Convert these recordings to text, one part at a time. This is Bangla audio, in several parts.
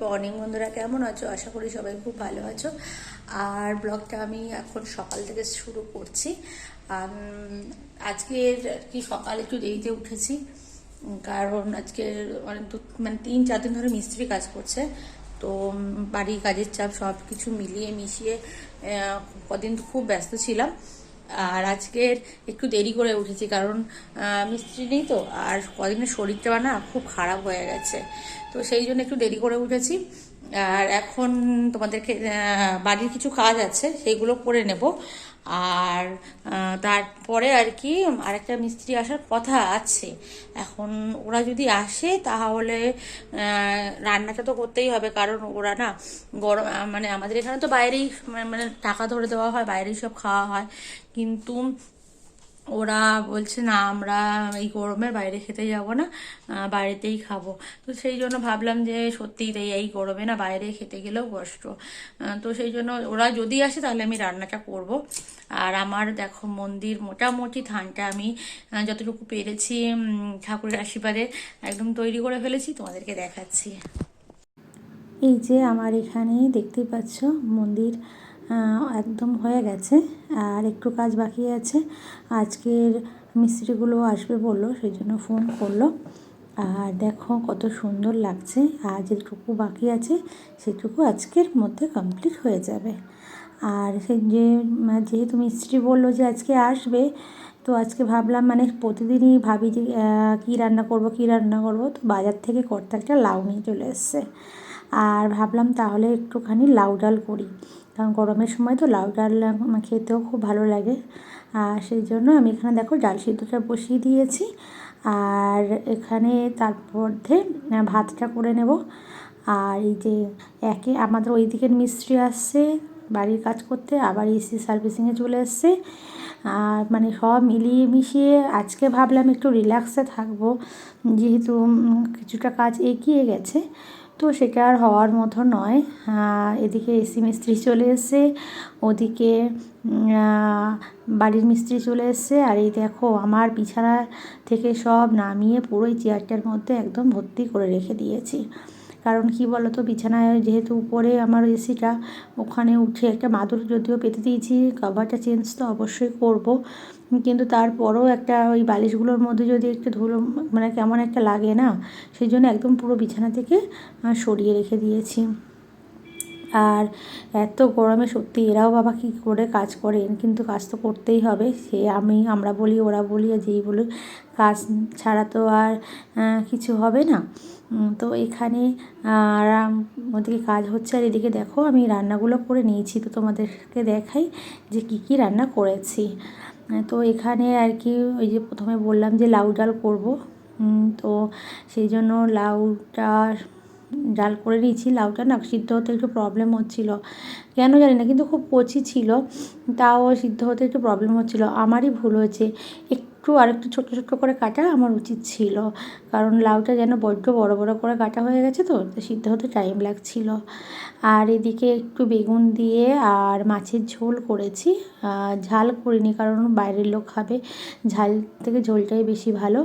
মর্নিং বন্ধুরা, কেমন আছো? আশা করি সবাই খুব ভালো আছো। আর ব্লগটা আমি এখন সকাল থেকে শুরু করছি। আজকের কি সকালে একটু দেরিতে উঠেছি, কারণ আজকে মানে 3-4 দিন ধরে মিস্ত্রি কাজ করছে। তো বাড়ির কাজের চাপ সব কিছু মিলিয়ে মিশিয়ে কদিন খুব ব্যস্ত ছিলাম। আর আজকের একটু দেরি করে উঠেছি, কারণ মিস্ত্রি নেই তো, আর কদিনের শরীরটা না খুব খারাপ হয়ে গেছে। তো সেই জন্য একটু দেরি করে উঠেছি। আর এখন তোমাদেরকে বাড়ির কিছু কাজ আছে, সেইগুলো করে নেব। আর তারপরে আর কি আরেকটা মিস্ত্রি আসার কথা আছে। এখন ওরা যদি আসে তাহলে রান্নাটা তো করতেই হবে, কারণ ওরা না গরম, মানে আমাদের এখানে তো বাইরেই মানে টাকা ধরে দেওয়া হয়, বাইরেই সব খাওয়া হয়। কিন্তু ওরা বলছে না, আমরা এই গরমের বাইরে খেতে যাব না, বাড়িতেই খাবো। তো সেই জন্য ভাবলাম যে সত্যিই তাই, এই গরমে না বাইরে খেতে গেলেও কষ্ট। তো সেই জন্য ওরা যদি আসে তাহলে আমি রান্নাটা করব। আর আমার দেখো মন্দির মোটামুটি ধানটা আমি যতটুকু পেরেছি ঠাকুরের আশীর্বাদে একদম তৈরি করে ফেলেছি, তোমাদেরকে দেখাচ্ছি। এই যে আমার এখানে দেখতেই পাচ্ছ মন্দির একদম হয়ে গেছে, আর একটু কাজ বাকি আছে। আজকের মিস্ত্রিগুলো আসবে বললো, সেই জন্য ফোন করলো। আর দেখো কত সুন্দর লাগছে। আর যেটুকু বাকি আছে সেটুকু আজকের মধ্যে কমপ্লিট হয়ে যাবে। আর সেই যেহেতু মিস্ত্রি বললো যে আজকে আসবে, তো আজকে ভাবলাম, মানে প্রতিদিনই ভাবি যে কী রান্না করব। তো বাজার থেকে কর্তা একটা লাউ নিয়ে চলে এসছে। আর ভাবলাম তাহলে একটুখানি লাউ ডাল করি, কারণ গরমের সময় তো লাউ ডাল খেতেও খুব ভালো লাগে। আর সেই জন্য আমি এখানে দেখো ডাল সিদ্ধটা বসিয়ে দিয়েছি। আর এখানে তারপর ভাতটা করে নেব। আর এই যে আমাদের ওই দিকের মিস্ত্রি আসছে বাড়ির কাজ করতে, আবার এসি সার্ভিসিংয়ে চলে এসছে। আর মানে সব মিলিয়ে মিশিয়ে আজকে ভাবলাম একটু রিল্যাক্সে থাকবো, যেহেতু কিছুটা কাজ এগিয়ে গেছে। তো সেটা আর হওয়ার মতো নয়। এদিকে এসি মিস্ত্রি চলে এসছে, ওদিকে বাড়ির মিস্ত্রি চলে এসছে। আর এই দেখো আমার বিছানা থেকে সব নামিয়ে পুরো এই চেয়ারটার মধ্যে একদম ভর্তি করে রেখে দিয়েছি। কারণ কি বলো তো, বিছানায় যেহেতু উপরে আমার এসিটা, ওখানে উঠে একটা মাদুর যদিও পেতে দিয়েছি, কভারটা চেঞ্জ তো অবশ্যই করব, কিন্তু তারপরও একটা ওই বালিশগুলোর মধ্যে যদি একটু ধুলো মানে কেমন একটা লাগে না, সেই জন্য একদম পুরো বিছানা থেকে সরিয়ে রেখে দিয়েছি। আর এত গরমে সত্যি এরাও বাবা কী করে কাজ করেন, কিন্তু কাজ তো করতেই হবে। সে আমরা বলি, ওরা বলি, আর যেই বলি, কাজ ছাড়া তো আর কিছু হবে না। তো এখানে ওদিকে কাজ হচ্ছে, আর এদিকে দেখো আমি রান্নাগুলো করে নিয়েছি। তো তোমাদেরকে দেখাই যে কী রান্না করেছি। তো এখানে আর কি ওই যে প্রথমে বললাম যে লাউ ডাল করব, তো সেই জন্য লাউটা ডাল করে নিয়েছি। লাউটা না সিদ্ধ হতে একটু প্রবলেম হচ্ছিল, কেন জানি না, কিন্তু খুব কচি ছিল, তাও সিদ্ধ হতে একটু প্রবলেম হচ্ছিল। আমারই ভুল হয়েছে, আরেকটু ছোট্টো ছোট্টো করে কাটা আমার উচিত ছিল, কারণ লাউটা যেন বড্ড বড় বড় করে কাটা হয়ে গেছে, তো সিদ্ধ হতে টাইম লাগছিল। আর এদিকে একটু বেগুন দিয়ে আর মাছের ঝোল করেছি, ঝাল করিনি, কারণ বাইরের লোক খাবে, ঝাল থেকে ঝোলটাই বেশি ভালো।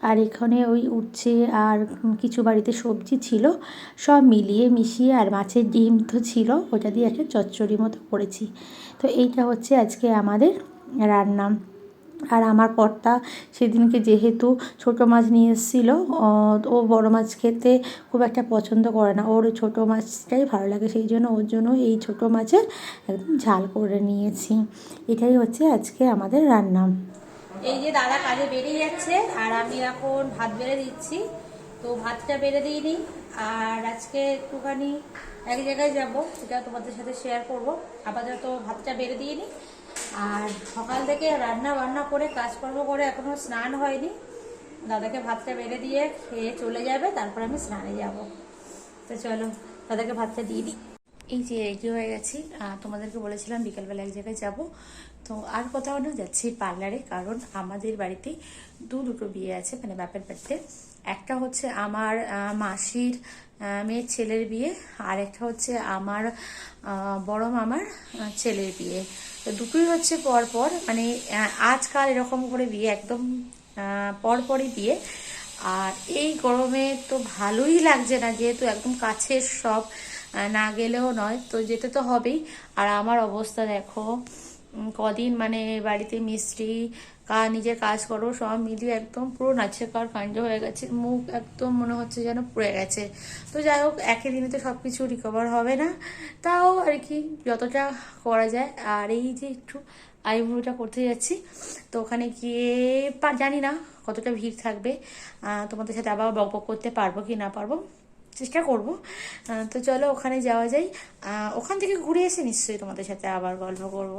আর এখানে ওই উচ্ছে আর কিছু বাড়িতে সবজি ছিল, সব মিলিয়ে মিশিয়ে, আর মাছের ডিম তো ছিল, ওটা দিয়ে একটা চচ্চড়ি মতো করেছি। তো এইটা হচ্ছে আজকে আমাদের রান্না। আর আমার কর্তা সেদিনকে যেহেতু ছোটো মাছ নিয়ে এসেছিলো, ও বড় মাছ খেতে খুব একটা পছন্দ করে না, ওর ছোটো মাছটাই ভালো লাগে, সেই জন্য ওর জন্য এই ছোটো মাছের একদম ঝাল করে নিয়েছি। এটাই হচ্ছে আজকে আমাদের রান্না। এই যে দাদা কাজে বেরিয়ে যাচ্ছে, আর আমি এখন ভাত বেড়ে দিচ্ছি। তো ভাতটা বেড়ে দিইনি, আর আজকে একটুখানি এক জায়গায় যাব, সেটা তোমাদের সাথে শেয়ার করব। আপাতত ভাতটা বেড়ে দিয়ে নিই। আর সকাল থেকে রান্না বান্না করে কাজকর্ম করে এখনও স্নান হয়নি। দাদাকে ভাতটা বেড়ে দিয়ে খেয়ে চলে যাবে, তারপর আমি স্নানে যাব। তো চলো দাদাকে ভাতটা দিয়ে দিই। এই যে রেডি হয়ে গেছি, তোমাদেরকে বলেছিলাম বিকালবেলা এক জায়গায় যাব। তো আর কোথাও না, যাচ্ছি পার্লারে, কারণ আমাদের বাড়িতে দুটো বিয়ে আছে, মানে বাপের বাড়িতে। একটা হচ্ছে আমার মাসির মেয়ের ছেলের বিয়ে, আর একটা হচ্ছে আমার বড় মামার ছেলের বিয়ে। তো দুটোই হচ্ছে পরপর, মানে আজকাল এরকম করে বিয়ে, একদম পরপরই বিয়ে। আর এই গরমে তো ভালোই লাগছে না, যেহেতু একদম কাছের সব, না গেলেও নয়, তো যেতে তো হবেই। আর আমার অবস্থা দেখো, কদিন মানে বাড়িতে মিস্ত্রি নিজের কাজ করো সব মিলিয়ে একদম পুরো নাচেকার কাণ্ড হয়ে গেছে, মুখ একদম মনে হচ্ছে যেন পুড়ে গেছে। তো যাই হোক, একই দিনে তো সব কিছু রিকভার হবে না, তাও আর কি যতটা করা যায়। আর এই যে একটু আইব্রোটা করতে যাচ্ছি, তো ওখানে গিয়ে জানি না কতটা ভিড় থাকবে, তোমাদের সাথে আবার বক বক করতে পারবো কি না পারবো, চেষ্টা করব। তো চলো ওখানে যাওয়া যায়, ওখান থেকে ঘুরে এসে নিশ্চয়ই তোমাদের সাথে আবার গল্প করব।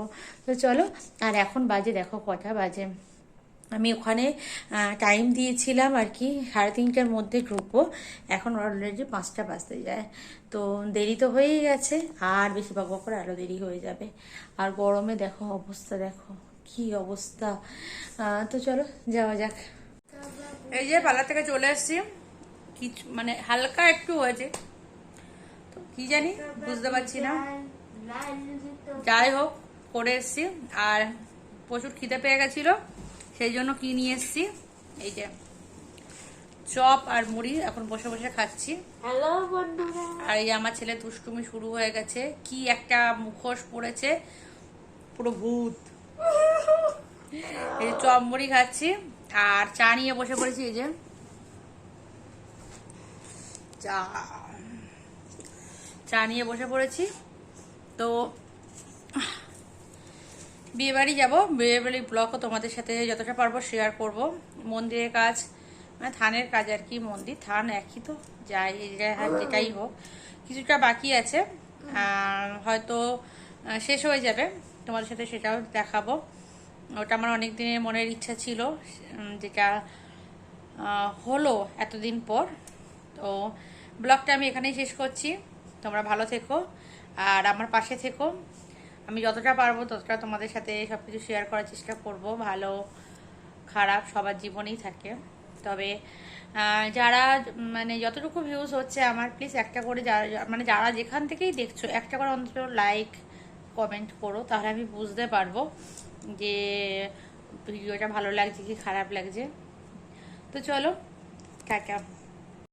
তো চলো। আর এখন বাজে দেখো কটা বাজে, আমি ওখানে টাইম দিয়েছিলাম আর কি 3:30টার মধ্যে ঢুকবো, এখন অলরেডি 5টা বাজতে যায়। তো দেরি তো হয়েই গেছে, আর বেশি বক বক করে আরও দেরি হয়ে যাবে। আর গরমে দেখো অবস্থা, দেখো কি অবস্থা। তো চলো যাওয়া যাক। এই যে পার্লার থেকে চলে এসেছি, কিছু মানে হালকা একটু হয়েছে, তো কি জানি বুঝতে পারছি না, যাই হোক করে এসছি। আর প্রচুর খিদে পেয়ে গেছিল, সেই জন্য কি নিয়ে এসছি, এই যে চপ আর মুড়ি, এখন বসে বসে খাচ্ছি। হ্যালো বন্ধুরা। আর এই আমার ছেলে দুষ্টুমি শুরু হয়ে গেছে, কি একটা মুখোশ পড়েছে, পুরো ভূত। এই যে চপ মুড়ি খাচ্ছি, আর চা নিয়ে বসে পড়েছি, এই যে চা চা নিয়ে বসে পড়েছি। তো বিয়ে বাড়ি যাবো, বিয়ে বাড়ির ব্লগও তোমাদের সাথে যতটা পারবো শেয়ার করব। মন্দিরের কাজ মানে থানের কাজ আর কি, মন্দির থান একই তো, যাই যেটাই হোক, কিছুটা বাকি আছে, হয়তো শেষ হয়ে যাবে, তোমাদের সাথে সেটাও দেখাবো। ওটা আমার অনেক দিনের মনের ইচ্ছা ছিল, যেটা হলো এতদিন পর। তো ব্লগটা আমি এখানেই শেষ করছি, তোমরা ভালো থেকো আর আমার পাশে থেকো। আমি যতটা পারবো ততটা তোমাদের সাথে সব কিছু শেয়ার করার চেষ্টা করব, ভালো খারাপ সবার জীবনেই থাকে। তবে যারা মানে যতটুকু ভিউজ হচ্ছে আমার, প্লিজ একটা করে, যারা মানে যারা যেখান থেকেই দেখছো একটা করে অন্তত লাইক কমেন্ট করো, তাহলে আমি বুঝতে পারবো যে ভিডিওটা ভালো লাগছে কি খারাপ লাগছে। তো চলো, টাটা।